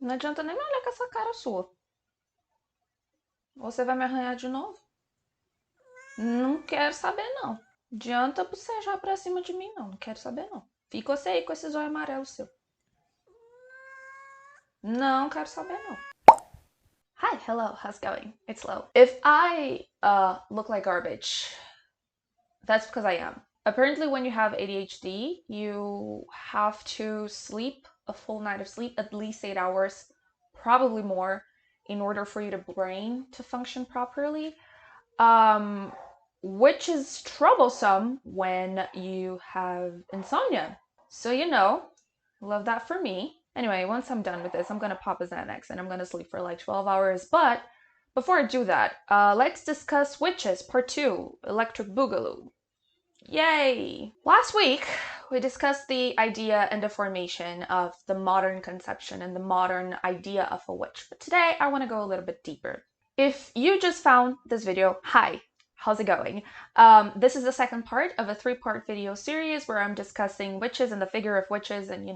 Não adianta nem me olhar com essa cara sua. Você vai me arranhar de novo? Não quero saber, não. Adianta você já pra cima de mim, não. Não quero saber, não. Fica você aí com esse zóio amarelo seu. Não quero saber, não. Hi, hello, how's it going? It's Lo. If I look like garbage, that's because I am. Apparently, when you have ADHD, you have to sleep a full night of sleep, at least 8 hours, probably more, in order for your brain to function properly. Um, which is troublesome when you have insomnia. So, love that for me. Anyway, once I'm done with this, I'm gonna pop a Xanax and I'm gonna sleep for like 12 hours. But before I do that, let's discuss Witches Part 2 Electric Boogaloo. Yay! Last week, we discussed the idea and the formation of the modern conception and the modern idea of a witch. But today, I want to go a little bit deeper. If you just found this video, hi, how's it going? This is the second part of a 3-part video series where I'm discussing witches and the figure of witches and,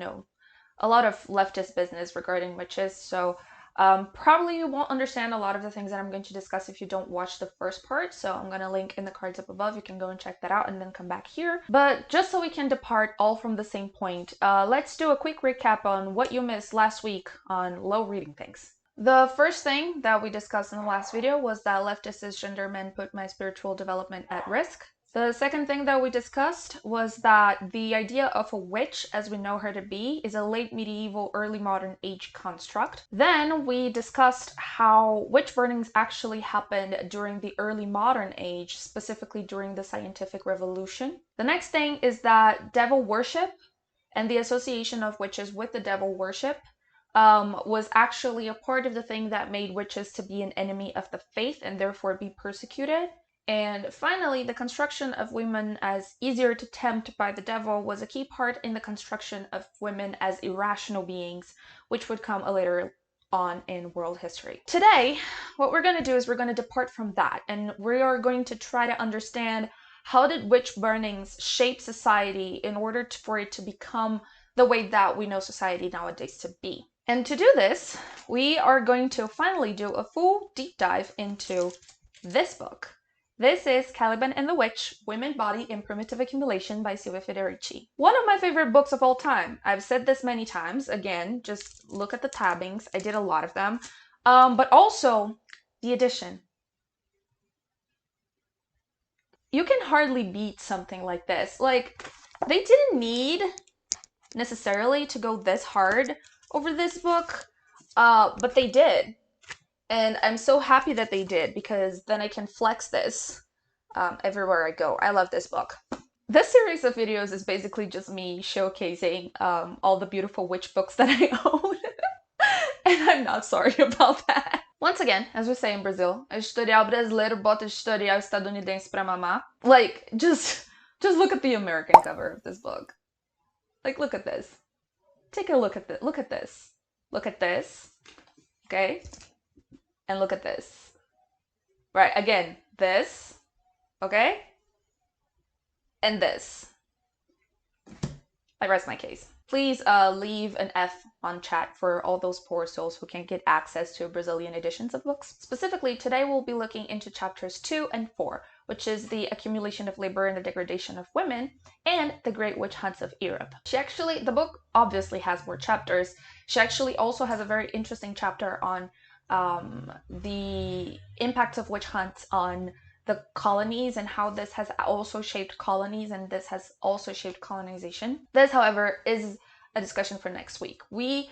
a lot of leftist business regarding witches. So probably you won't understand a lot of the things that I'm going to discuss if you don't watch the first part, so I'm going to link in the cards up above. You can go and check that out and then come back here. But just so we can depart all from the same point, let's do a quick recap on what you missed last week on Low Reading Things. The first thing that we discussed in the last video was that leftist cisgender men put my spiritual development at risk. The second thing that we discussed was that the idea of a witch, as we know her to be, is a late medieval, early modern age construct. Then we discussed how witch burnings actually happened during the early modern age, specifically during the scientific revolution. The next thing is that devil worship and the association of witches with the devil worship was actually a part of the thing that made witches to be an enemy of the faith and therefore be persecuted. And finally, the construction of women as easier to tempt by the devil was a key part in the construction of women as irrational beings, which would come later on in world history. Today, what we're going to do is we're going to depart from that, and we are going to try to understand how did witch burnings shape society in order for it to become the way that we know society nowadays to be. And to do this, we are going to finally do a full deep dive into this book. This is Caliban and the Witch, Women, Body, and Primitive Accumulation by Silvia Federici. One of my favorite books of all time. I've said this many times. Again, just look at the tabbings. I did a lot of them. But also, the edition. You can hardly beat something like this. Like, they didn't need necessarily to go this hard over this book, but they did. And I'm so happy that they did, because then I can flex this everywhere I go. I love this book. This series of videos is basically just me showcasing all the beautiful witch books that I own. And I'm not sorry about that. Once again, as we say in Brazil, editorial brasileiro bota editorial estadunidense pra mamar. Like, just look at the American cover of this book. Like, look at this. Take a look at this. Look at this. Look at this. Okay? And look at this. Right, again, this, okay? And this. I rest my case. Please leave an F on chat for all those poor souls who can't get access to Brazilian editions of books. Specifically, today we'll be looking into chapters 2 and 4, which is the Accumulation of Labor and the Degradation of Women, and the Great Witch Hunts of Europe. The book obviously has more chapters. She actually also has a very interesting chapter on the impact of witch hunts on the colonies and how this has also shaped colonies and this has also shaped colonization. This, however, is a discussion for next week. We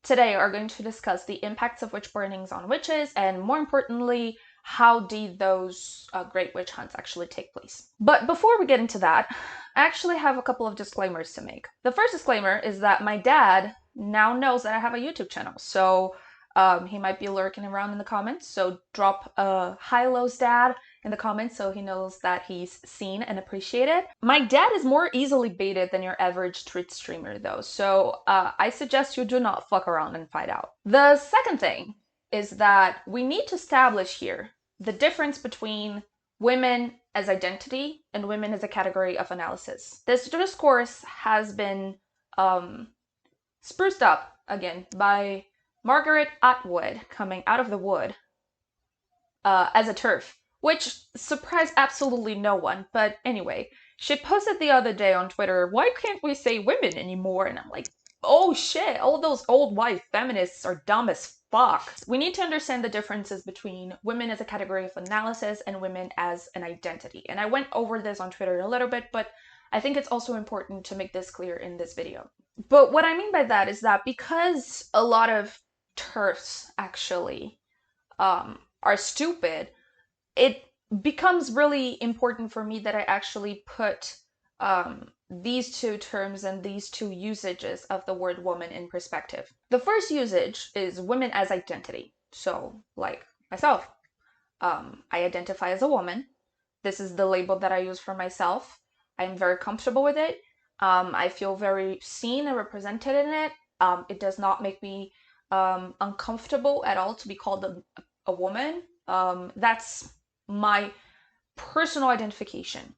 today are going to discuss the impacts of witch burnings on witches, and more importantly, how did those great witch hunts actually take place. But before we get into that, I actually have a couple of disclaimers to make. The first disclaimer is that my dad now knows that I have a YouTube channel, so he might be lurking around in the comments, so drop a hi lows dad in the comments so he knows that he's seen and appreciated. My dad is more easily baited than your average Twitch streamer though, so I suggest you do not fuck around and find out. The second thing is that we need to establish here the difference between women as identity and women as a category of analysis. This discourse has been spruced up again by Margaret Atwood coming out of the wood as a TERF, which surprised absolutely no one. But anyway, she posted the other day on Twitter, why can't we say women anymore? And I'm like, oh shit, all those old white feminists are dumb as fuck. We need to understand the differences between women as a category of analysis and women as an identity. And I went over this on Twitter a little bit, but I think it's also important to make this clear in this video. But what I mean by that is that because a lot of TERFs actually are stupid, it becomes really important for me that I actually put these two terms and these two usages of the word woman in perspective. The first usage is women as identity. So, like myself, I identify as a woman. This is the label that I use for myself. I'm very comfortable with it. I feel very seen and represented in it. It does not make me uncomfortable at all to be called a woman. That's my personal identification.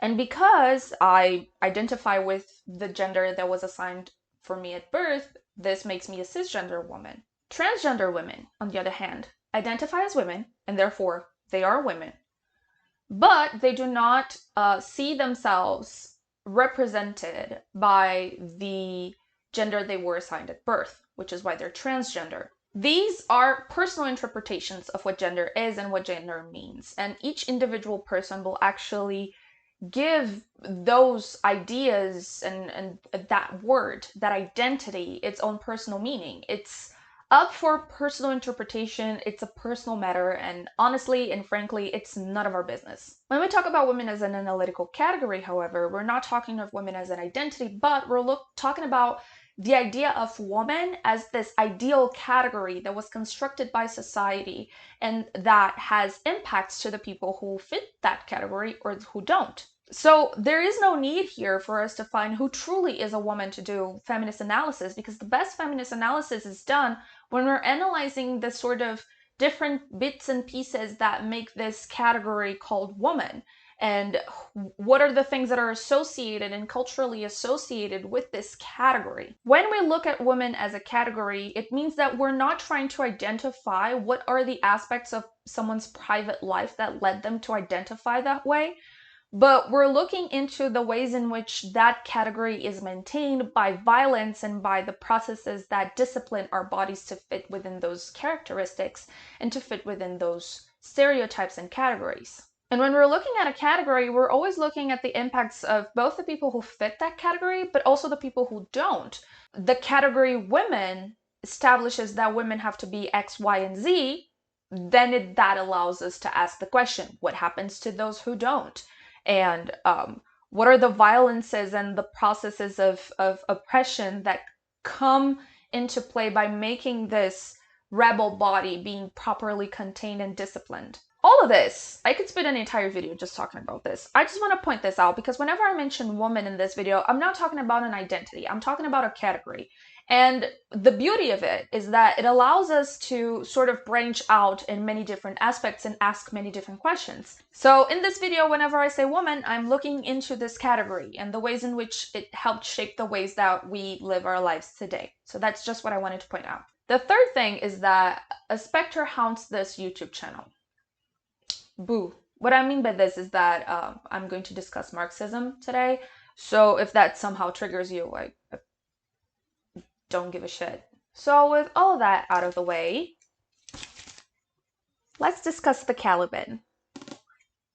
And because I identify with the gender that was assigned for me at birth, this makes me a cisgender woman. Transgender women, on the other hand, identify as women, and therefore they are women. But they do not see themselves represented by the gender they were assigned at birth, which is why they're transgender. These are personal interpretations of what gender is and what gender means, and each individual person will actually give those ideas and that word, that identity, its own personal meaning. It's up for personal interpretation, it's a personal matter, and honestly and frankly, it's none of our business. When we talk about women as an analytical category, however, we're not talking of women as an identity, but we're talking about the idea of woman as this ideal category that was constructed by society and that has impacts to the people who fit that category or who don't. So there is no need here for us to find who truly is a woman to do feminist analysis, because the best feminist analysis is done when we're analyzing the sort of different bits and pieces that make this category called woman. And what are the things that are associated and culturally associated with this category? When we look at women as a category, it means that we're not trying to identify what are the aspects of someone's private life that led them to identify that way, but we're looking into the ways in which that category is maintained by violence and by the processes that discipline our bodies to fit within those characteristics and to fit within those stereotypes and categories. And when we're looking at a category, we're always looking at the impacts of both the people who fit that category, but also the people who don't. The category women establishes that women have to be X, Y, and Z. Then that allows us to ask the question, what happens to those who don't? And what are the violences and the processes of oppression that come into play by making this rebel body being properly contained and disciplined? All of this, I could spend an entire video just talking about this. I just want to point this out because whenever I mention woman in this video, I'm not talking about an identity. I'm talking about a category. And the beauty of it is that it allows us to sort of branch out in many different aspects and ask many different questions. So in this video, whenever I say woman, I'm looking into this category and the ways in which it helped shape the ways that we live our lives today. So that's just what I wanted to point out. The third thing is that a specter haunts this YouTube channel. Boo. What I mean by this is that I'm going to discuss Marxism today. So if that somehow triggers you, like, don't give a shit. So with all of that out of the way, let's discuss the Caliban.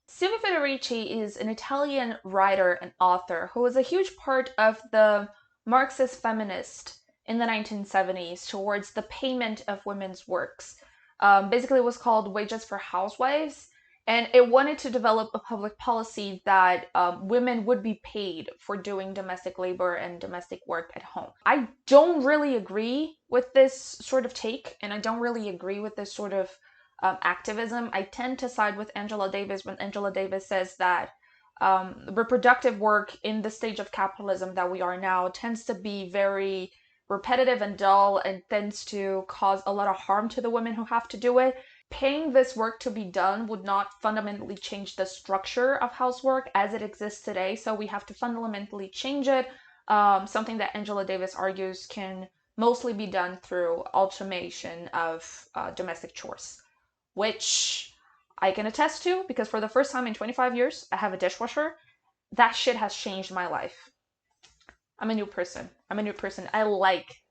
Silvia Federici is an Italian writer and author who was a huge part of the Marxist feminist in the 1970s towards the payment of women's works. Basically, it was called Wages for Housewives. And it wanted to develop a public policy that women would be paid for doing domestic labor and domestic work at home. I don't really agree with this sort of take, and I don't really agree with this sort of activism. I tend to side with Angela Davis when Angela Davis says that reproductive work in the stage of capitalism that we are now tends to be very repetitive and dull and tends to cause a lot of harm to the women who have to do it. Paying this work to be done would not fundamentally change the structure of housework as it exists today, so we have to fundamentally change it. Something that Angela Davis argues can mostly be done through automation of domestic chores, which I can attest to because for the first time in 25 years, I have a dishwasher. That shit has changed my life. I'm a new person. I like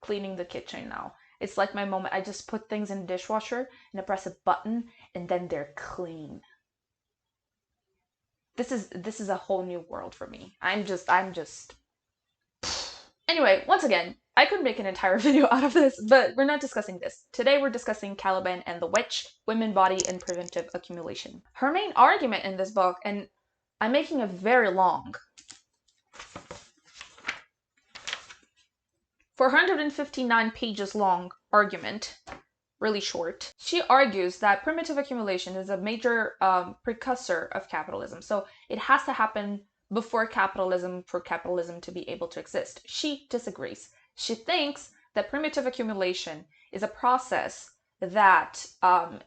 cleaning the kitchen now. It's like my moment. I just put things in the dishwasher and I press a button and then they're clean. This is a whole new world for me. I'm just Anyway, once again, I could make an entire video out of this, but we're not discussing this. Today we're discussing Caliban and the Witch, Women, Body, and Preventive Accumulation. Her main argument in this book, and I'm making a very long, 459 pages long argument, really short. She argues that primitive accumulation is a major precursor of capitalism. So it has to happen before capitalism for capitalism to be able to exist. She disagrees. She thinks that primitive accumulation is a process that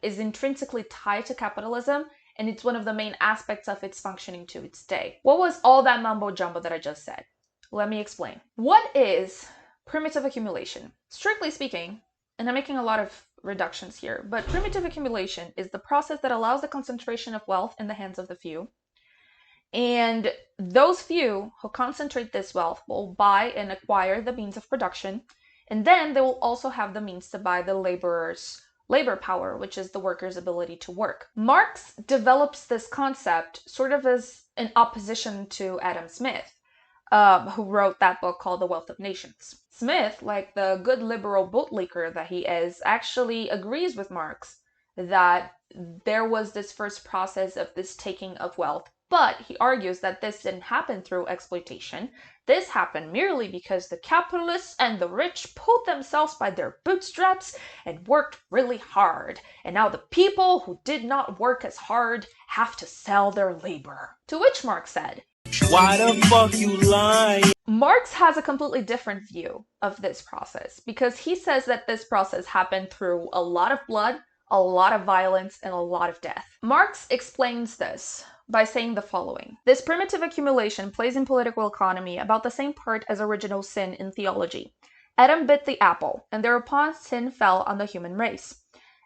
is intrinsically tied to capitalism, and it's one of the main aspects of its functioning to its day. What was all that mumbo jumbo that I just said? Let me explain. What is primitive accumulation? Strictly speaking, and I'm making a lot of reductions here, but primitive accumulation is the process that allows the concentration of wealth in the hands of the few. And those few who concentrate this wealth will buy and acquire the means of production, and then they will also have the means to buy the laborer's labor power, which is the worker's ability to work. Marx develops this concept sort of as an opposition to Adam Smith, who wrote that book called The Wealth of Nations. Smith, like the good liberal bootlicker that he is, actually agrees with Marx that there was this first process of this taking of wealth, but he argues that this didn't happen through exploitation. This happened merely because the capitalists and the rich pulled themselves by their bootstraps and worked really hard, and now the people who did not work as hard have to sell their labor. To which Marx said, "Why the fuck you lying?" Marx has a completely different view of this process because he says that this process happened through a lot of blood, a lot of violence, and a lot of death. Marx explains this by saying the following: this primitive accumulation plays in political economy about the same part as original sin in theology. Adam bit the apple, and thereupon sin fell on the human race.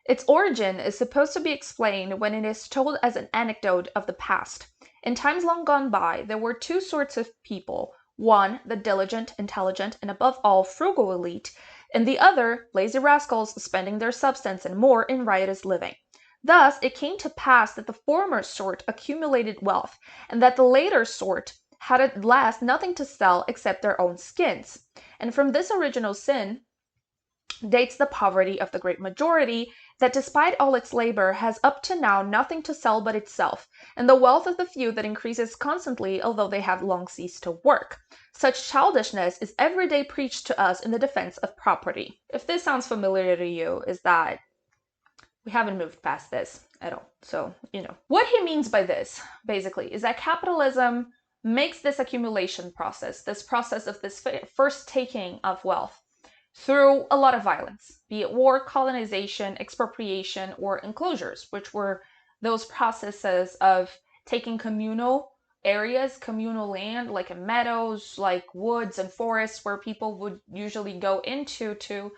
Its origin is supposed to be explained when it is told as an anecdote of the past. In times long gone by, there were two sorts of people. One, the diligent, intelligent, and above all, frugal elite, and the other, lazy rascals spending their substance and more in riotous living. Thus, it came to pass that the former sort accumulated wealth, and that the later sort had at last nothing to sell except their own skins. And from this original sin dates the poverty of the great majority, that despite all its labor has up to now nothing to sell but itself, and the wealth of the few that increases constantly although they have long ceased to work. Such childishness is every day preached to us in the defense of property. If this sounds familiar to you, is that we haven't moved past this at all. So, What he means by this, basically, is that capitalism makes this accumulation process, this process of this first taking of wealth, through a lot of violence, be it war, colonization, expropriation, or enclosures, which were those processes of taking communal areas, communal land, like in meadows, like woods and forests, where people would usually go into to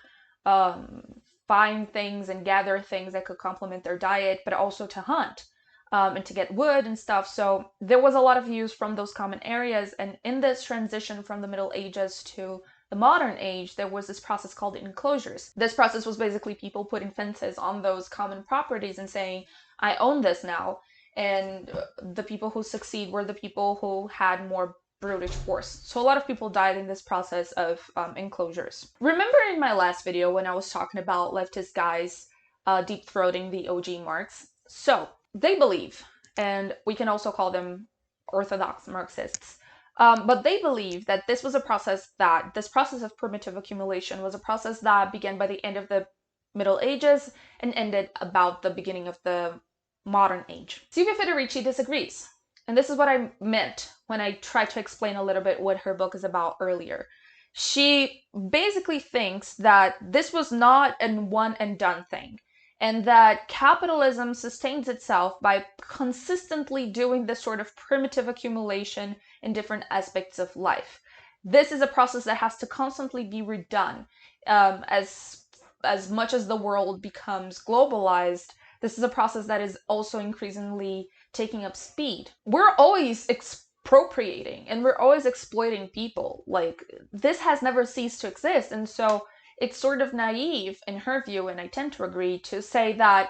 find things and gather things that could complement their diet, but also to hunt and to get wood and stuff. So there was a lot of use from those common areas. And in this transition from the Middle Ages to the modern age, there was this process called enclosures. This process was basically people putting fences on those common properties and saying, I own this now. And the people who succeed were the people who had more brutish force. So a lot of people died in this process of enclosures. Remember in my last video when I was talking about leftist guys deep-throating the OG Marx? So they believe, and we can also call them orthodox Marxists, but they believe that this was a process this process of primitive accumulation was a process that began by the end of the Middle Ages and ended about the beginning of the modern age. Silvia Federici disagrees. And this is what I meant when I tried to explain a little bit what her book is about earlier. She basically thinks that this was not a one and done thing, and that capitalism sustains itself by consistently doing this sort of primitive accumulation in different aspects of life. This is a process that has to constantly be redone. As much as the world becomes globalized, this is a process that is also increasingly taking up speed. We're always expropriating and we're always exploiting people. Like, this has never ceased to exist. And so it's sort of naive, in her view, and I tend to agree, to say that,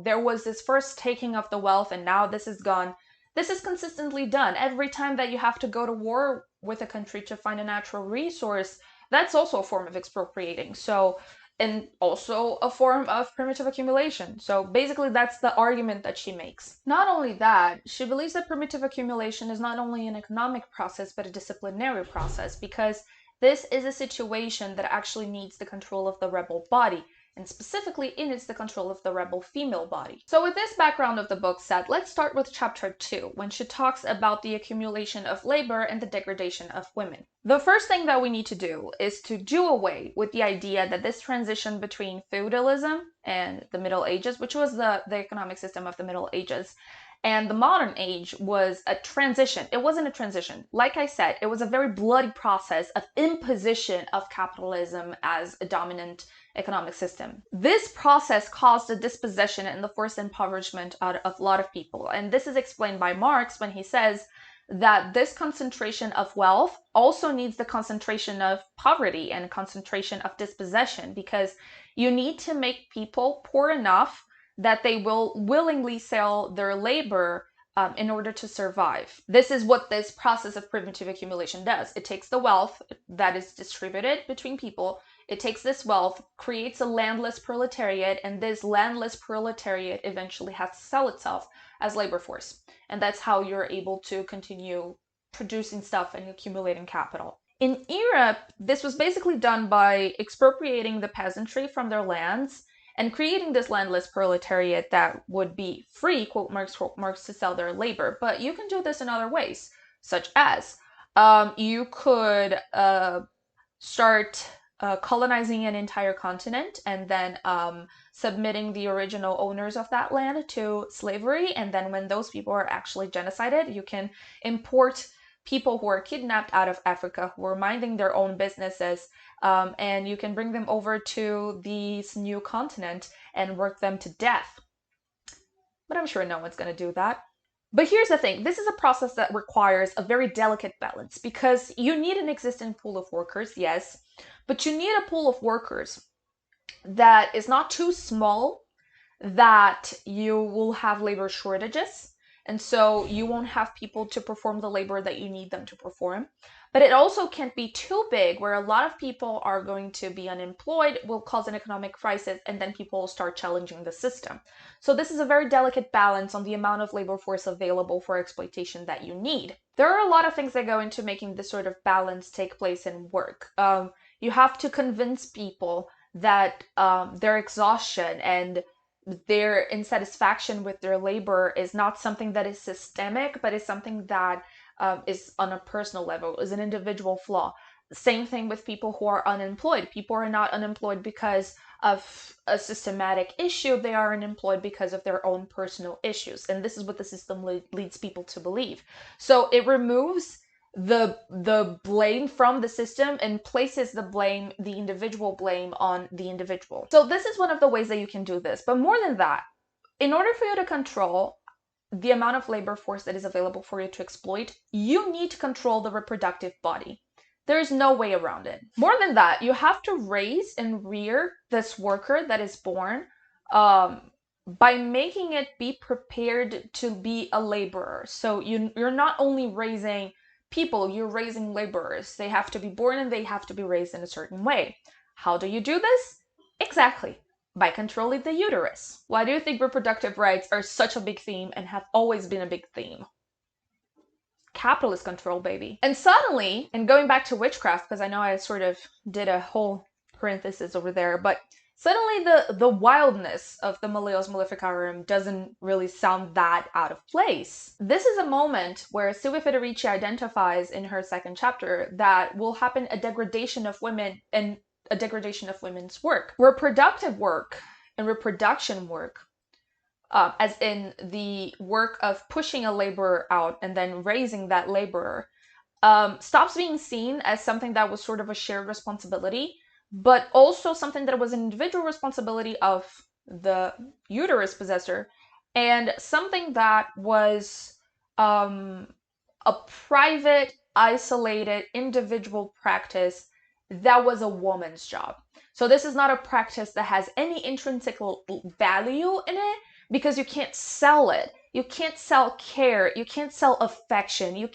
there was this first taking of the wealth and now this is gone. This is consistently done. Every time that you have to go to war with a country to find a natural resource, that's also a form of expropriating. So, and also a form of primitive accumulation. So basically that's the argument that she makes. Not only that, she believes that primitive accumulation is not only an economic process, but a disciplinary process, because this is a situation that actually needs the control of the rebel body, and specifically it needs the control of the rebel female body. So with this background of the book set, let's start with chapter 2, when she talks about the accumulation of labor and the degradation of women. The first thing that we need to do is to do away with the idea that this transition between feudalism and the Middle Ages, which was the economic system of the Middle Ages, and the modern age was a transition. It wasn't a transition. Like I said, it was a very bloody process of imposition of capitalism as a dominant economic system. This process caused a dispossession and the forced impoverishment of a lot of people. And this is explained by Marx when he says that this concentration of wealth also needs the concentration of poverty and concentration of dispossession, because you need to make people poor enough that they will willingly sell their labor in order to survive. This is what this process of primitive accumulation does. It takes the wealth that is distributed between people, it takes this wealth, creates a landless proletariat, and this landless proletariat eventually has to sell itself as labor force. And that's how you're able to continue producing stuff and accumulating capital. In Europe, this was basically done by expropriating the peasantry from their lands and creating this landless proletariat that would be free, quote Marx, to sell their labor. But you can do this in other ways, such as you could start colonizing an entire continent and then submitting the original owners of that land to slavery. And then when those people are actually genocided, you can import people who are kidnapped out of Africa, who are minding their own businesses, and you can bring them over to this new continent and work them to death. But I'm sure no one's going to do that. But here's the thing, this is a process that requires a very delicate balance, because you need an existing pool of workers, yes, but you need a pool of workers that is not too small that you will have labor shortages. And so you won't have people to perform the labor that you need them to perform. But it also can't be too big, where a lot of people are going to be unemployed, will cause an economic crisis, and then people will start challenging the system. So this is a very delicate balance on the amount of labor force available for exploitation that you need. There are a lot of things that go into making this sort of balance take place and work. You have to convince people that their exhaustion and their insatisfaction with their labor is not something that is systemic, but is something that is on a personal level, is an individual flaw. Same thing with people who are unemployed. People are not unemployed because of a systematic issue. They are unemployed because of their own personal issues. And this is what the system leads people to believe. So it removes the blame from the system and places the individual blame on the individual. So this is one of the ways that you can do this. But more than that, in order for you to control the amount of labor force that is available for you to exploit, you need to control the reproductive body. There is no way around it. More than that, you have to raise and rear this worker that is born by making it be prepared to be a laborer. So you're not only raising people, you're raising laborers. They have to be born and they have to be raised in a certain way. How do you do this? Exactly, by controlling the uterus. Why do you think reproductive rights are such a big theme and have always been a big theme? Capitalist control, baby. And suddenly, and going back to witchcraft, because I know I sort of did a whole parenthesis over there, but suddenly the wildness of the Maleus Maleficarum doesn't really sound that out of place. This is a moment where Silvia Federici identifies in her second chapter that will happen a degradation of women and a degradation of women's work. Reproductive work and reproduction work, as in the work of pushing a laborer out and then raising that laborer, stops being seen as something that was sort of a shared responsibility, but also something that was an individual responsibility of the uterus possessor, and something that was a private, isolated, individual practice that was a woman's job. So this is not a practice that has any intrinsic value in it, because you can't sell it. You can't sell care. You can't sell affection. You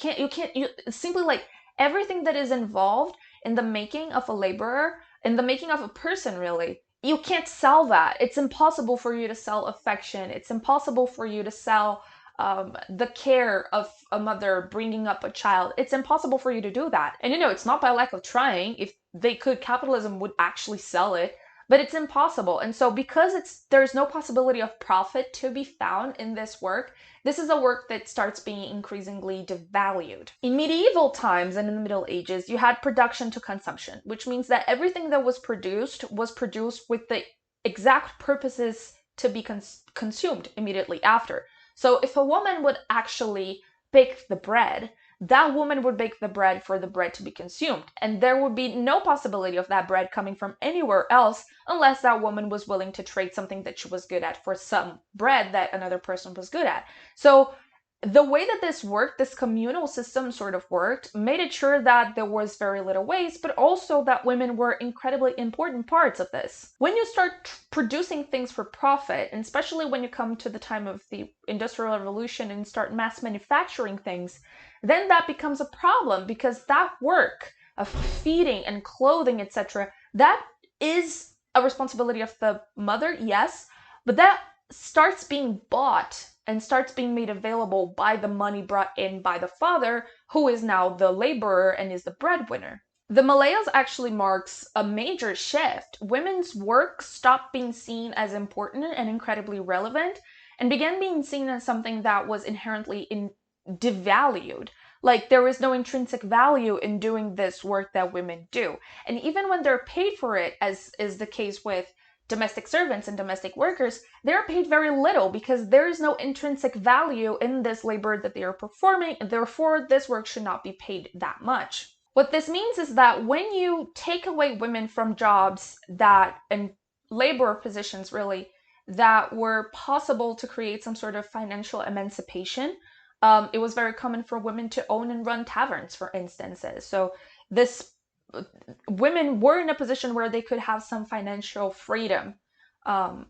simply, like, everything that is involved in the making of a laborer, in the making of a person, really, you can't sell that. It's impossible for you to sell affection. It's impossible for you to sell the care of a mother bringing up a child. It's impossible for you to do that. And it's not by lack of trying. If they could, capitalism would actually sell it, but it's impossible. And so because there's no possibility of profit to be found in this work, this is a work that starts being increasingly devalued. In medieval times and in the Middle Ages, you had production to consumption, which means that everything that was produced with the exact purposes to be consumed immediately after. So if a woman would actually bake the bread, that woman would bake the bread for the bread to be consumed. And there would be no possibility of that bread coming from anywhere else unless that woman was willing to trade something that she was good at for some bread that another person was good at. So the way that this worked, this communal system sort of worked, made it sure that there was very little waste, but also that women were incredibly important parts of this. When you start producing things for profit, and especially when you come to the time of the Industrial Revolution and start mass manufacturing things, then that becomes a problem, because that work of feeding and clothing, etc., that is a responsibility of the mother, yes, but that starts being bought and starts being made available by the money brought in by the father, who is now the laborer and is the breadwinner. The Malayas actually marks a major shift. Women's work stopped being seen as important and incredibly relevant and began being seen as something that was inherently devalued. Like, there is no intrinsic value in doing this work that women do. And even when they're paid for it, as is the case with domestic servants and domestic workers, they're paid very little because there is no intrinsic value in this labor that they are performing, and therefore this work should not be paid that much. What this means is that when you take away women from jobs and labor positions, really, that were possible to create some sort of financial emancipation, it was very common for women to own and run taverns, for instances. So women were in a position where they could have some financial freedom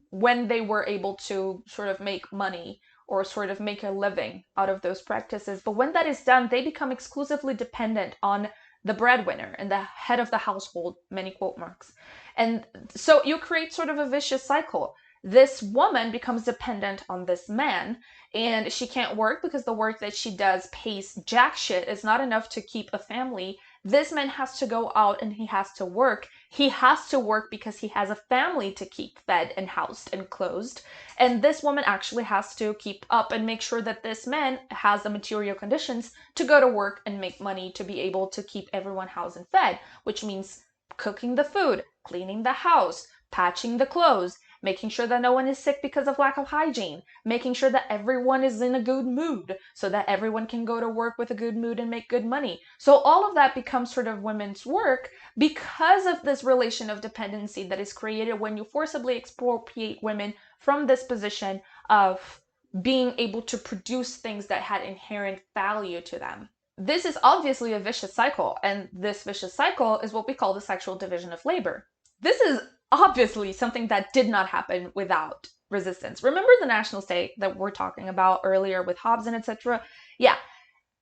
when they were able to sort of make money or sort of make a living out of those practices. But when that is done, they become exclusively dependent on the breadwinner and the head of the household, many quote marks. And so you create sort of a vicious cycle. This woman becomes dependent on this man, and she can't work because the work that she does pays jack shit. It's not enough to keep a family. This man has to go out and he has to work. He has to work because he has a family to keep fed and housed and clothed. And this woman actually has to keep up and make sure that this man has the material conditions to go to work and make money to be able to keep everyone housed and fed, which means cooking the food, cleaning the house, patching the clothes, making sure that no one is sick because of lack of hygiene, making sure that everyone is in a good mood so that everyone can go to work with a good mood and make good money. So all of that becomes sort of women's work because of this relation of dependency that is created when you forcibly expropriate women from this position of being able to produce things that had inherent value to them. This is obviously a vicious cycle, and this vicious cycle is what we call the sexual division of labor. This is obviously something that did not happen without resistance. Remember the national state that we're talking about earlier with Hobbes and etc.? Yeah,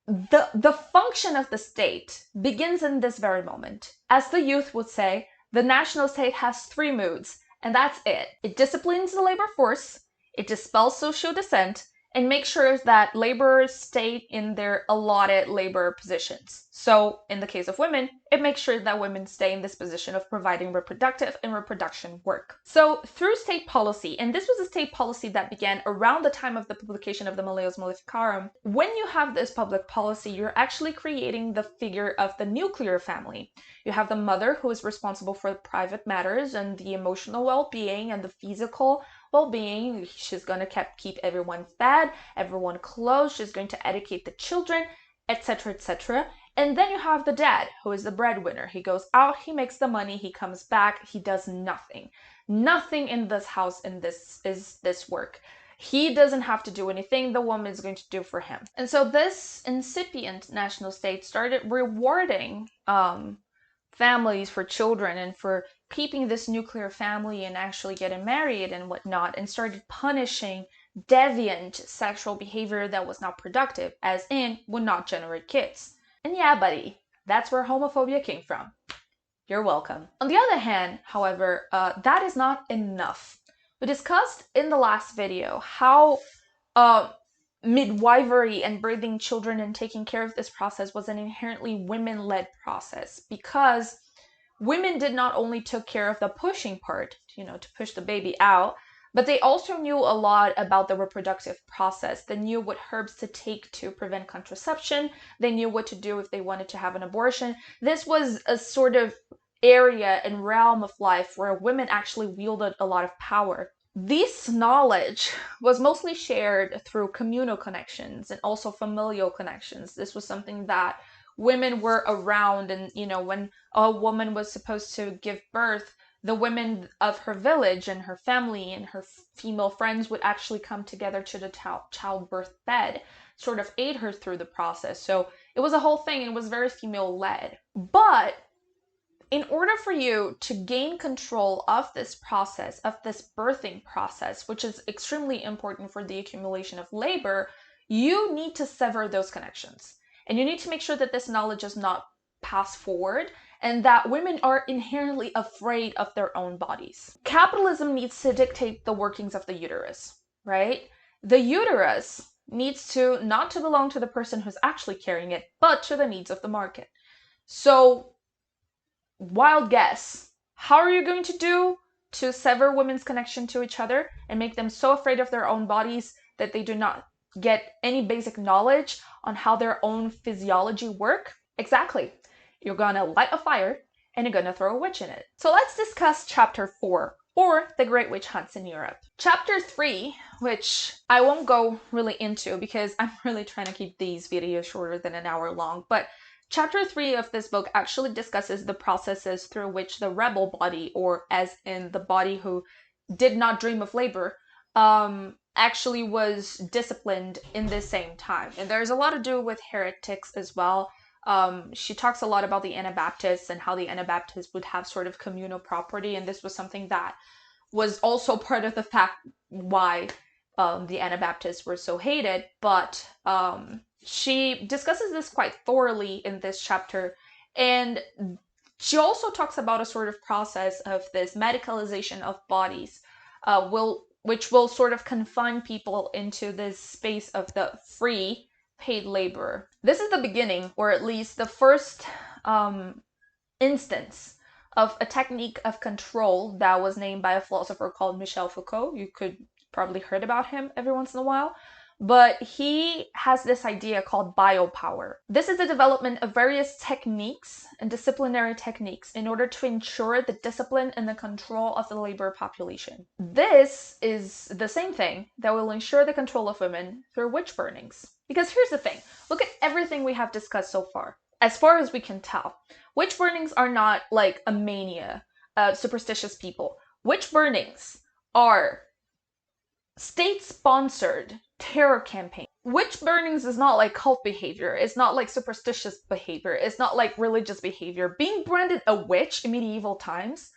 the function of the state begins in this very moment. As the youth would say, the national state has 3 moods, and that's it. It disciplines the labor force, it dispels social dissent, and makes sure that laborers stay in their allotted labor positions. So in the case of women, it makes sure that women stay in this position of providing reproductive and reproduction work. So through state policy, and this was a state policy that began around the time of the publication of the Malleus Maleficarum, when you have this public policy, you're actually creating the figure of the nuclear family. You have the mother who is responsible for the private matters and the emotional well-being and the physical well-being. She's going to keep everyone fed, everyone clothed, she's going to educate the children, etc., etc. And then you have the dad, who is the breadwinner. He goes out, he makes the money, he comes back, he does nothing. Nothing in this house in this is this work. He doesn't have to do anything, the woman is going to do for him. And so this incipient national state started rewarding families for children and for keeping this nuclear family and actually getting married and whatnot, and started punishing deviant sexual behavior that was not productive, as in would not generate kids. And yeah, buddy, that's where homophobia came from. You're welcome. On the other hand, however, that is not enough. We discussed in the last video how midwifery and birthing children and taking care of this process was an inherently women-led process, because women did not only took care of the pushing part, to push the baby out, but they also knew a lot about the reproductive process. They knew what herbs to take to prevent contraception. They knew what to do if they wanted to have an abortion. This was a sort of area and realm of life where women actually wielded a lot of power. This knowledge was mostly shared through communal connections and also familial connections. This was something that women were around, and when a woman was supposed to give birth, the women of her village and her family and her female friends would actually come together to the childbirth bed, sort of aid her through the process. So it was a whole thing. It was very female-led. But in order for you to gain control of this process, of this birthing process, which is extremely important for the accumulation of labor, you need to sever those connections. And you need to make sure that this knowledge is not passed forward, and that women are inherently afraid of their own bodies. Capitalism needs to dictate the workings of the uterus, right? The uterus needs to not to belong to the person who's actually carrying it, but to the needs of the market. So, wild guess, how are you going to do to sever women's connection to each other and make them so afraid of their own bodies that they do not get any basic knowledge on how their own physiology work? Exactly. You're gonna light a fire and you're gonna throw a witch in it. So let's discuss chapter 4, or the Great Witch Hunts in Europe. Chapter 3, which I won't go really into because I'm really trying to keep these videos shorter than an hour long, but chapter 3 of this book actually discusses the processes through which the rebel body, or as in the body who did not dream of labor, actually was disciplined in the same time. And there's a lot to do with heretics as well. She talks a lot about the Anabaptists and how the Anabaptists would have sort of communal property, and this was something that was also part of the fact why the Anabaptists were so hated. But she discusses this quite thoroughly in this chapter, and she also talks about a sort of process of this medicalization of bodies, which will sort of confine people into this space of the free paid labor. This is the beginning, or at least the first instance of a technique of control that was named by a philosopher called Michel Foucault. You could probably heard about him every once in a while. But he has this idea called biopower. This is the development of various techniques and disciplinary techniques in order to ensure the discipline and the control of the labor population. This is the same thing that will ensure the control of women through witch burnings. Because here's the thing, look at everything we have discussed so far. As far as we can tell, witch burnings are not like a mania, superstitious people. Witch burnings are state-sponsored terror campaign. Witch burnings is not like cult behavior. It's not like superstitious behavior. It's not like religious behavior. Being branded a witch in medieval times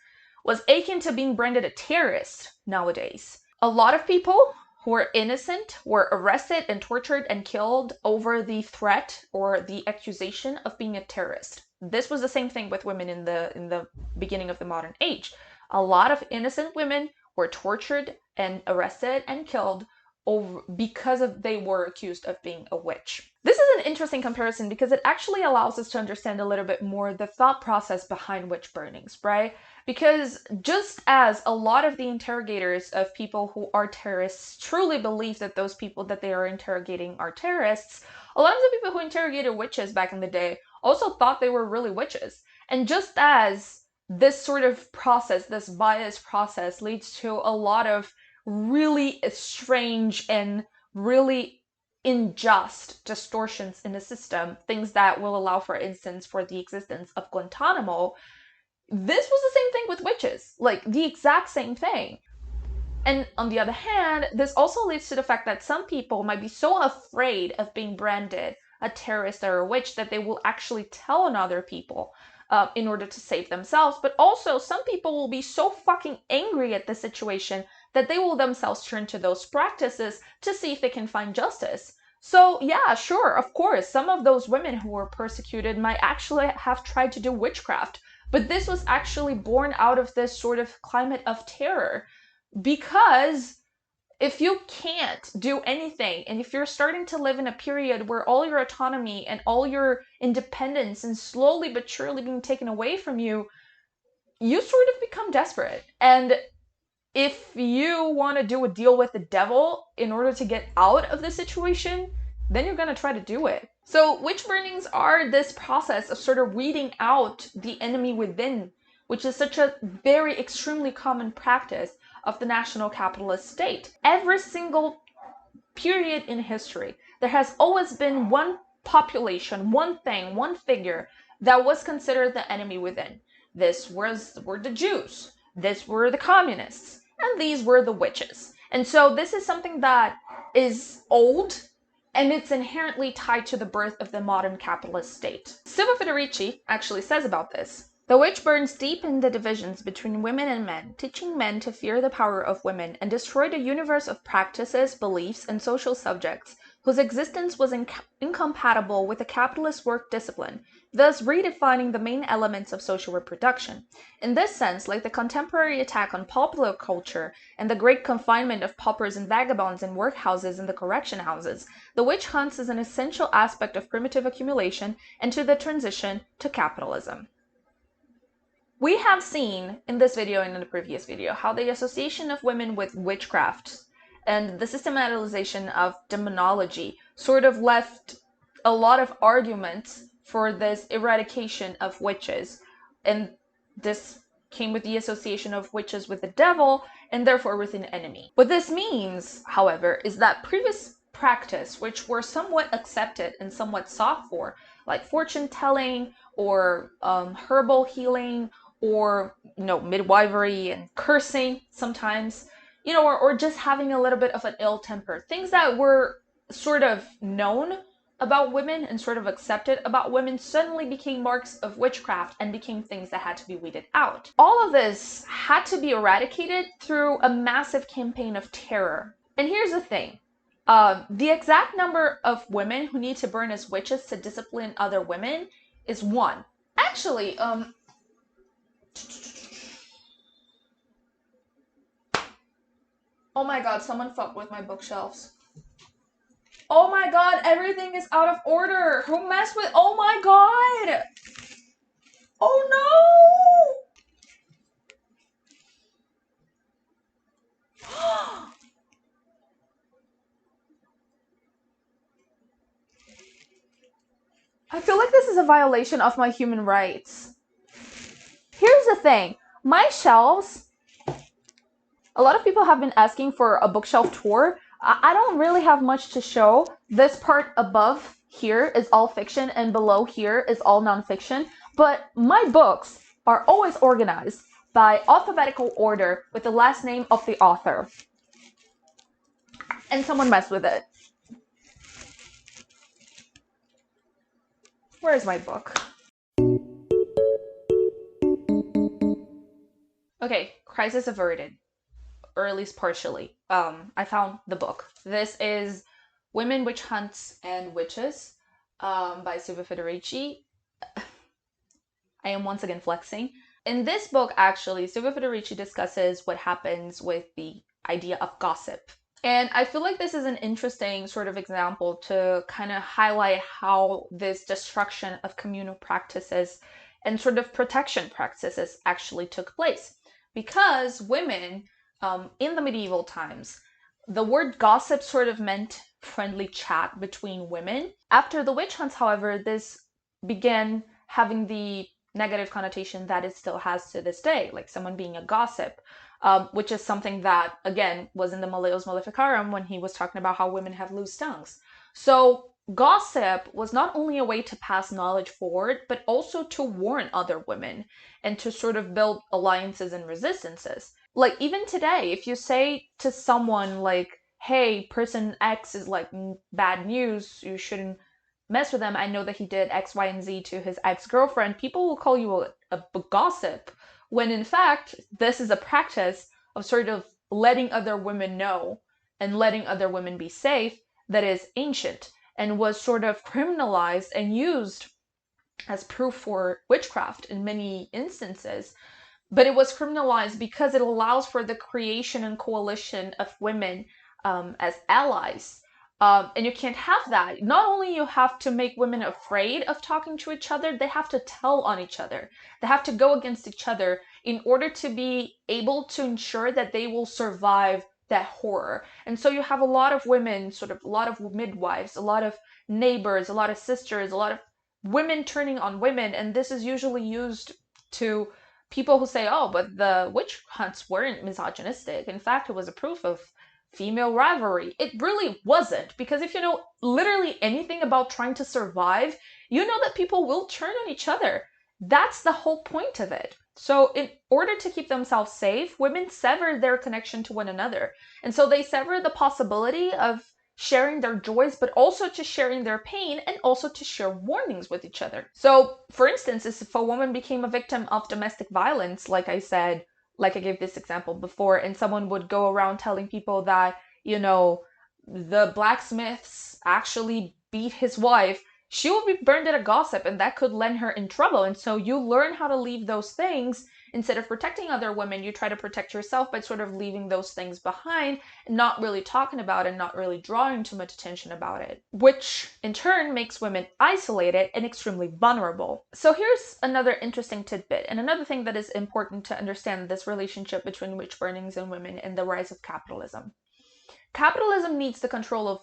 was akin to being branded a terrorist nowadays. A lot of people who were innocent were arrested and tortured and killed over the threat or the accusation of being a terrorist. This was the same thing with women in the beginning of the modern age. A lot of innocent women were tortured and arrested and killed because they were accused of being a witch. This is an interesting comparison because it actually allows us to understand a little bit more the thought process behind witch burnings, right? Because just as a lot of the interrogators of people who are terrorists truly believe that those people that they are interrogating are terrorists, a lot of the people who interrogated witches back in the day also thought they were really witches. And just as this sort of process, this bias process, leads to a lot of really strange and really unjust distortions in the system, things that will allow, for instance, for the existence of Guantanamo, this was the same thing with witches, like the exact same thing. And on the other hand, this also leads to the fact that some people might be so afraid of being branded a terrorist or a witch that they will actually tell on other people in order to save themselves. But also, some people will be so fucking angry at the situation that they will themselves turn to those practices to see if they can find justice. So yeah, sure, of course, some of those women who were persecuted might actually have tried to do witchcraft. But this was actually born out of this sort of climate of terror. Because if you can't do anything, and if you're starting to live in a period where all your autonomy and all your independence is slowly but surely being taken away from you, you sort of become desperate. And if you want to do a deal with the devil in order to get out of the situation, then you're going to try to do it. So witch burnings are this process of sort of weeding out the enemy within, which is such a very extremely common practice of the national capitalist state. Every single period in history, there has always been one population, one thing, one figure that was considered the enemy within. This were the Jews, this were the communists, and these were the witches. And so this is something that is old, and it's inherently tied to the birth of the modern capitalist state. Silvia Federici actually says about this: "The witch burns deep in the divisions between women and men, teaching men to fear the power of women and destroy the universe of practices, beliefs, and social subjects whose existence was incompatible with the capitalist work discipline, thus redefining the main elements of social reproduction. In this sense, like the contemporary attack on popular culture and the great confinement of paupers and vagabonds in workhouses and the correction houses, the witch hunts is an essential aspect of primitive accumulation and to the transition to capitalism." We have seen in this video and in the previous video how the association of women with witchcraft and the systematization of demonology sort of left a lot of arguments for this eradication of witches. And this came with the association of witches with the devil and therefore with an enemy. What this means, however, is that previous practice, which were somewhat accepted and somewhat sought for, like fortune telling or herbal healing, or midwifery and cursing sometimes, or just having a little bit of an ill temper, things that were sort of known about women and sort of accepted about women, suddenly became marks of witchcraft and became things that had to be weeded out. All of this had to be eradicated through a massive campaign of terror. And here's the thing. The exact number of women who need to burn as witches to discipline other women is 1. Actually, oh my god, someone fucked with my bookshelves. Oh my god, everything is out of order. Who messed with? Oh my god. Oh no. I feel like this is a violation of my human rights. Here's the thing. My shelves, a lot of people have been asking for a bookshelf tour. I don't really have much to show. This part above here is all fiction and below here is all nonfiction. But my books are always organized by alphabetical order with the last name of the author. And someone messed with it. Where is my book? Okay, crisis averted. Or at least partially. I found the book. This is Women, Witch Hunts, and Witches by Silvia Federici. I am once again flexing. In this book, actually, Silvia Federici discusses what happens with the idea of gossip. And I feel like this is an interesting sort of example to kind of highlight how this destruction of communal practices and sort of protection practices actually took place. Because women, in the medieval times, the word gossip sort of meant friendly chat between women. After the witch hunts, however, this began having the negative connotation that it still has to this day, like someone being a gossip, which is something that, again, was in the Malleus Maleficarum when he was talking about how women have loose tongues. So gossip was not only a way to pass knowledge forward, but also to warn other women and to sort of build alliances and resistances. Like even today, if you say to someone like, hey, person X is like bad news, you shouldn't mess with him. I know that he did X, Y, and Z to his ex-girlfriend. People will call you a gossip, when in fact, this is a practice of sort of letting other women know and letting other women be safe that is ancient and was sort of criminalized and used as proof for witchcraft in many instances. But it was criminalized because it allows for the creation and coalition of women as allies. And you can't have that. Not only you have to make women afraid of talking to each other, they have to tell on each other. They have to go against each other in order to be able to ensure that they will survive that horror. And so you have a lot of women, sort of a lot of midwives, a lot of neighbors, a lot of sisters, a lot of women turning on women. And this is usually used to people who say, oh, but the witch hunts weren't misogynistic. In fact, it was a proof of female rivalry. It really wasn't, because if you know literally anything about trying to survive, you know that people will turn on each other. That's the whole point of it. So in order to keep themselves safe, women sever their connection to one another. And so they sever the possibility of sharing their joys, but also to sharing their pain and also to share warnings with each other. So, for instance, if a woman became a victim of domestic violence, like I said, like I gave this example before, and someone would go around telling people that, you know, the blacksmiths actually beat his wife, she will be burned at a gossip, and that could land her in trouble. And so you learn how to leave those things. Instead of protecting other women, you try to protect yourself by sort of leaving those things behind and not really talking about it and not really drawing too much attention about it, which in turn makes women isolated and extremely vulnerable. So here's another interesting tidbit and another thing that is important to understand this relationship between witch burnings and women and the rise of capitalism. Capitalism needs the control of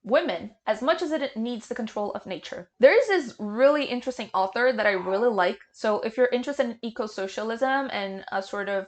women as much as it needs the control of nature. There is this really interesting author that I really like. So if you're interested in eco-socialism and a sort of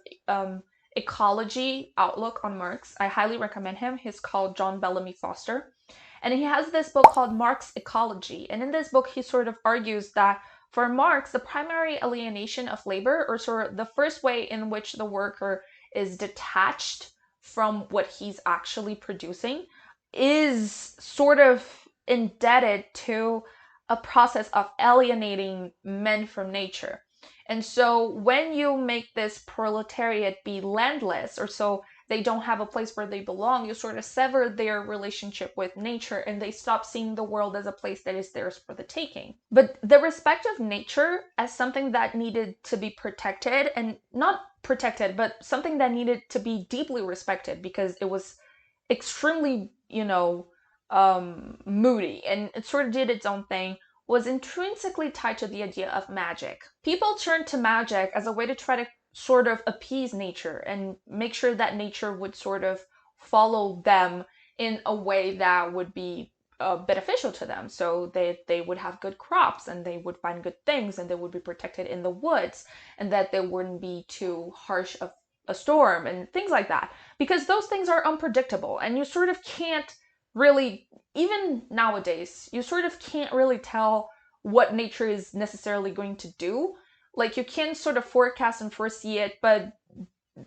ecology outlook on Marx, I highly recommend him. He's called John Bellamy Foster. And he has this book called Marx Ecology. And in this book, he sort of argues that for Marx, the primary alienation of labor, or sort of the first way in which the worker is detached from what he's actually producing, is sort of indebted to a process of alienating men from nature. And so when you make this proletariat be landless, or so they don't have a place where they belong, you sort of sever their relationship with nature and they stop seeing the world as a place that is theirs for the taking. But the respect of nature as something that needed to be protected, and not protected, but something that needed to be deeply respected because it was extremely, moody and it sort of did its own thing, was intrinsically tied to the idea of magic. People turned to magic as a way to try to sort of appease nature and make sure that nature would sort of follow them in a way that would be beneficial to them. So they would have good crops and they would find good things and they would be protected in the woods and that they wouldn't be too harsh of a storm and things like that. Because those things are unpredictable and you sort of can't really, even nowadays, you sort of can't really tell what nature is necessarily going to do. Like you can sort of forecast and foresee it, but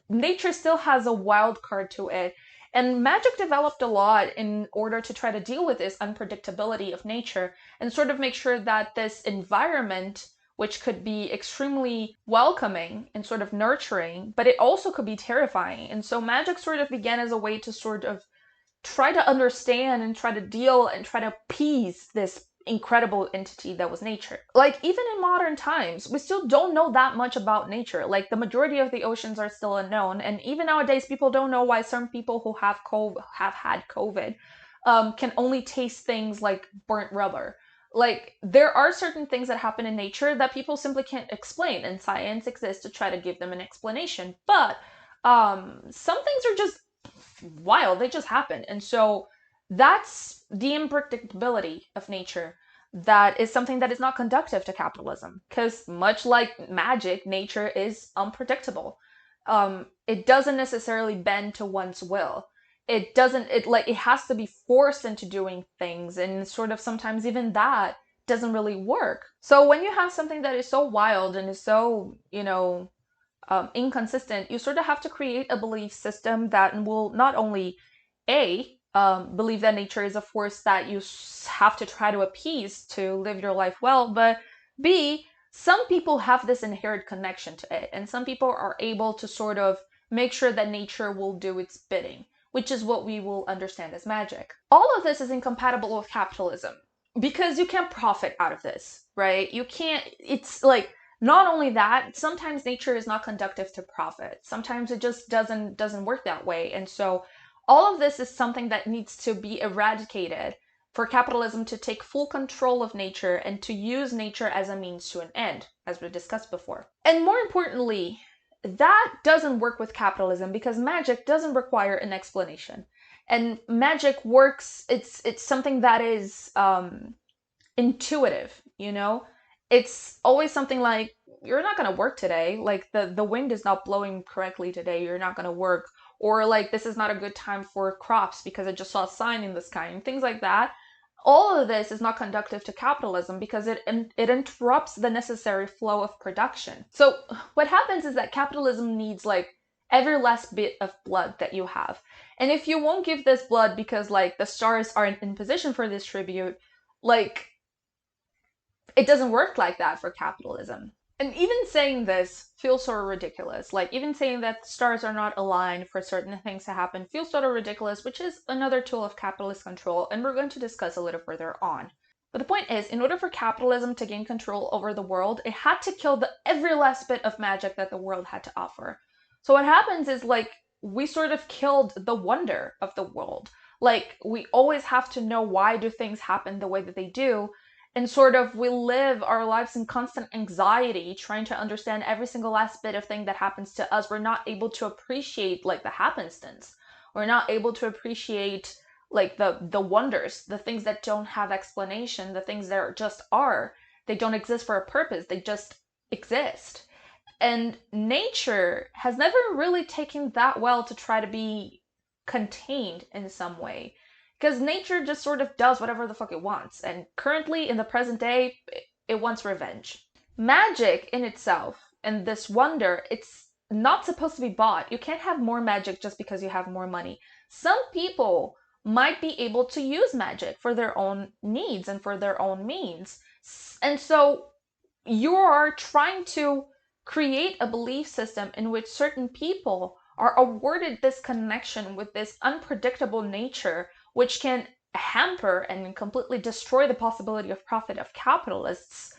nature still has a wild card to it. And magic developed a lot in order to try to deal with this unpredictability of nature and sort of make sure that this environment, which could be extremely welcoming and sort of nurturing, but it also could be terrifying. And so magic sort of began as a way to sort of try to understand and try to deal and try to appease this incredible entity that was nature. Like even in modern times, we still don't know that much about nature. Like the majority of the oceans are still unknown, and even nowadays, people don't know why some people who have had COVID can only taste things like burnt rubber. Like there are certain things that happen in nature that people simply can't explain, and science exists to try to give them an explanation. But some things are just wild; they just happen, and so that's the unpredictability of nature that is something that is not conducive to capitalism, because much like magic, nature is unpredictable. It doesn't necessarily bend to one's will. it has to be forced into doing things, and sort of sometimes even that doesn't really work. So when you have something that is so wild and is so, inconsistent, you sort of have to create a belief system that will not only believe that nature is a force that you have to try to appease to live your life well, but b, some people have this inherent connection to it, and some people are able to sort of make sure that nature will do its bidding, which is what we will understand as magic. All of this is incompatible with capitalism because you can't profit out of this, right? You can't, it's like, not only that, sometimes nature is not conducive to profit. Sometimes it just doesn't work that way. And so all of this is something that needs to be eradicated for capitalism to take full control of nature and to use nature as a means to an end, as we discussed before. And more importantly, that doesn't work with capitalism because magic doesn't require an explanation. And magic works, it's something that is intuitive, It's always something like, you're not going to work today. Like, the wind is not blowing correctly today. You're not going to work. Or like, this is not a good time for crops because I just saw a sign in the sky and things like that. All of this is not conducive to capitalism because it interrupts the necessary flow of production. So what happens is that capitalism needs like every last bit of blood that you have. And if you won't give this blood because like the stars aren't in position for this tribute, like, it doesn't work like that for capitalism. And even saying this feels sort of ridiculous. Like, even saying that the stars are not aligned for certain things to happen feels sort of ridiculous, which is another tool of capitalist control, and we're going to discuss a little further on. But the point is, in order for capitalism to gain control over the world, it had to kill every last bit of magic that the world had to offer. So what happens is, like, we sort of killed the wonder of the world. Like, we always have to know why do things happen the way that they do, and sort of we live our lives in constant anxiety trying to understand every single last bit of thing that happens to us. We're not able to appreciate like the happenstance. We're not able to appreciate like the wonders, the things that don't have explanation, the things that just are. They don't exist for a purpose. They just exist. And nature has never really taken that well to try to be contained in some way. Because nature just sort of does whatever the fuck it wants. And currently, in the present day, it wants revenge. Magic in itself, and this wonder, it's not supposed to be bought. You can't have more magic just because you have more money. Some people might be able to use magic for their own needs and for their own means. And so you are trying to create a belief system in which certain people are awarded this connection with this unpredictable nature, which can hamper and completely destroy the possibility of profit of capitalists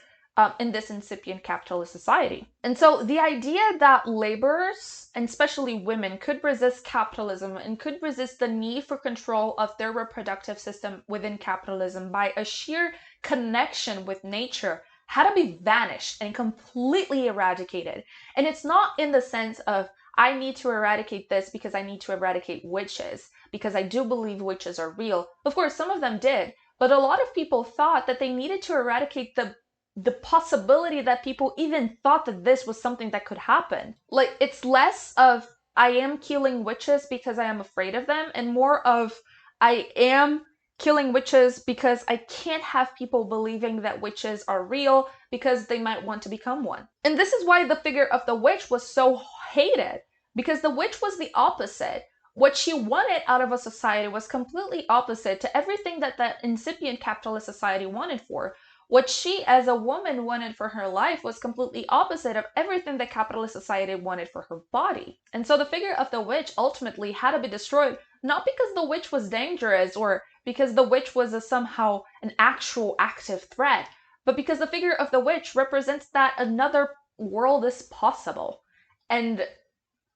in this incipient capitalist society. And so the idea that laborers, and especially women, could resist capitalism and could resist the need for control of their reproductive system within capitalism by a sheer connection with nature had to be vanished and completely eradicated. And it's not in the sense of, I need to eradicate this because I need to eradicate witches, because I do believe witches are real. Of course, some of them did, but a lot of people thought that they needed to eradicate the possibility that people even thought that this was something that could happen. Like, it's less of, I am killing witches because I am afraid of them, and more of, I am killing witches because I can't have people believing that witches are real because they might want to become one. And this is why the figure of the witch was so hated, because the witch was the opposite. What she wanted out of a society was completely opposite to everything that that incipient capitalist society wanted for. What she as a woman wanted for her life was completely opposite of everything that capitalist society wanted for her body. And so the figure of the witch ultimately had to be destroyed, not because the witch was dangerous or because the witch was somehow an actual active threat, but because the figure of the witch represents that another world is possible. And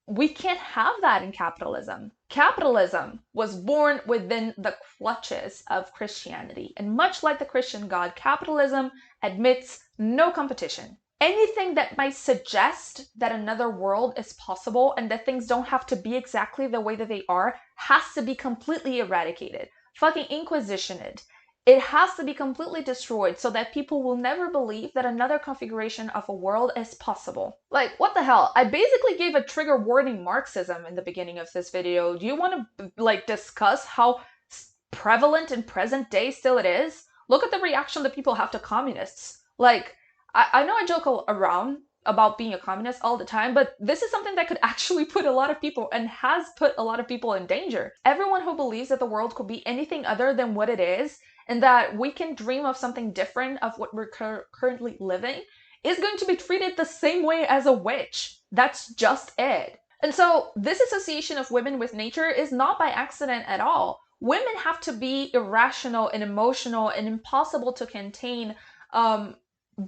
we can't have that in capitalism. Capitalism was born within the clutches of Christianity. And much like the Christian God, capitalism admits no competition. Anything that might suggest that another world is possible and that things don't have to be exactly the way that they are has to be completely eradicated. Fucking inquisitioned. It has to be completely destroyed so that people will never believe that another configuration of a world is possible. Like, what the hell? I basically gave a trigger warning Marxism in the beginning of this video. Do you want to, like, discuss how prevalent in present day still it is? Look at the reaction that people have to communists. Like, I know I joke around about being a communist all the time, but this is something that could actually put a lot of people and has put a lot of people in danger. Everyone who believes that the world could be anything other than what it is, and that we can dream of something different of what we're currently living, is going to be treated the same way as a witch. That's just it. And so this association of women with nature is not by accident at all. Women have to be irrational and emotional and impossible to contain,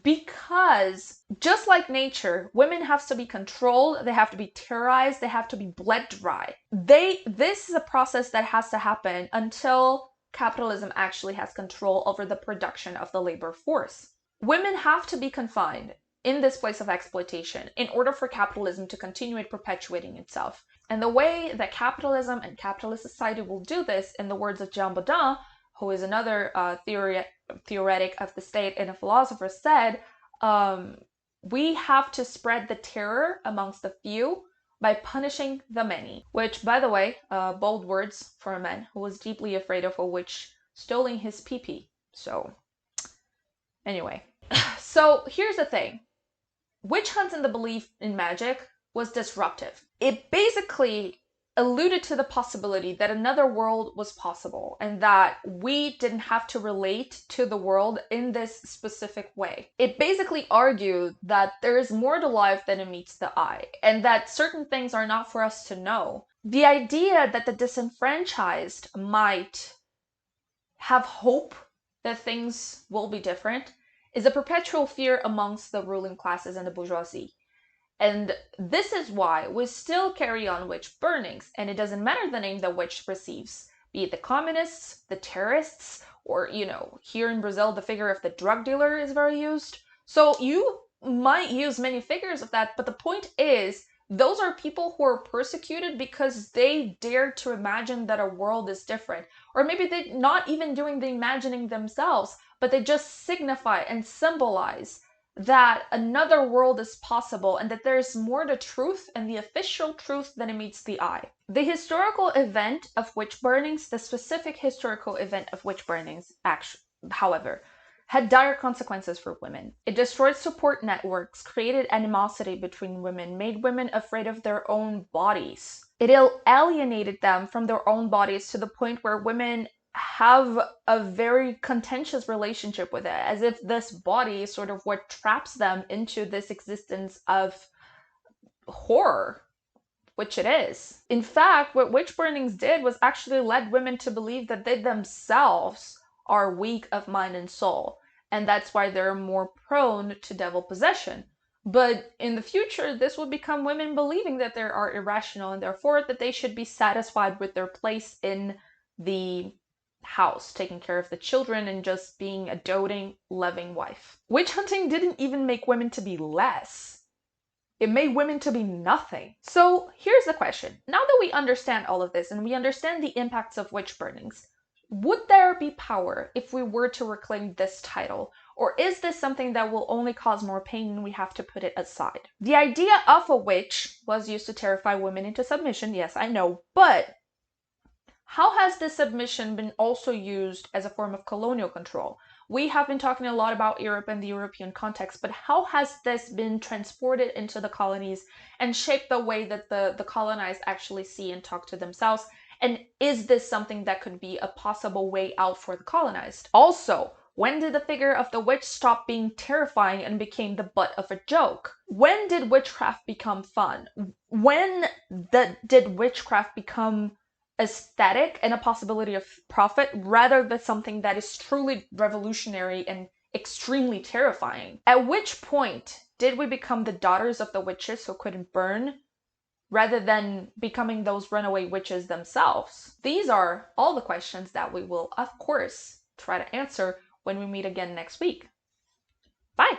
because just like nature, women have to be controlled, they have to be terrorized, they have to be bled dry. This is a process that has to happen until capitalism actually has control over the production of the labor force. Women have to be confined in this place of exploitation in order for capitalism to continue perpetuating itself. And the way that capitalism and capitalist society will do this, in the words of Jean Baudin, who is another theoretic of the state and a philosopher, said, we have to spread the terror amongst the few by punishing the many. Which, by the way, bold words for a man who was deeply afraid of a witch stealing his pee-pee. So, anyway. So, here's the thing. Witch hunts and the belief in magic was disruptive. It basically alluded to the possibility that another world was possible and that we didn't have to relate to the world in this specific way. It basically argued that there is more to life than it meets the eye and that certain things are not for us to know. The idea that the disenfranchised might have hope that things will be different is a perpetual fear amongst the ruling classes and the bourgeoisie. And this is why we still carry on witch burnings, and it doesn't matter the name the witch receives, be it the communists, the terrorists, or, you know, here in Brazil, the figure of the drug dealer is very used. So you might use many figures of that, but the point is, those are people who are persecuted because they dare to imagine that a world is different. Or maybe they're not even doing the imagining themselves, but they just signify and symbolize that another world is possible and that there's more to truth and the official truth than it meets the eye. The historical event of witch burnings, the specific historical event of witch burnings, however, had dire consequences for women. It destroyed support networks, created animosity between women, made women afraid of their own bodies. It alienated them from their own bodies to the point where women have a very contentious relationship with it, as if this body is sort of what traps them into this existence of horror, which it is. In fact, what witch burnings did was actually led women to believe that they themselves are weak of mind and soul, and that's why they're more prone to devil possession. But in the future, this will become women believing that they are irrational and therefore that they should be satisfied with their place in the house, taking care of the children and just being a doting, loving wife. Witch hunting didn't even make women to be less. It made women to be nothing. So here's the question. Now that we understand all of this and we understand the impacts of witch burnings, would there be power if we were to reclaim this title? Or is this something that will only cause more pain and we have to put it aside? The idea of a witch was used to terrify women into submission, yes, I know, but how has this submission been also used as a form of colonial control? We have been talking a lot about Europe and the European context, but how has this been transported into the colonies and shaped the way that the colonized actually see and talk to themselves? And is this something that could be a possible way out for the colonized? Also, when did the figure of the witch stop being terrifying and became the butt of a joke? When did witchcraft become fun? When did witchcraft become aesthetic and a possibility of profit rather than something that is truly revolutionary and extremely terrifying? At which point did we become the daughters of the witches who couldn't burn rather than becoming those runaway witches themselves? These are all the questions that we will, of course, try to answer when we meet again next week. Bye!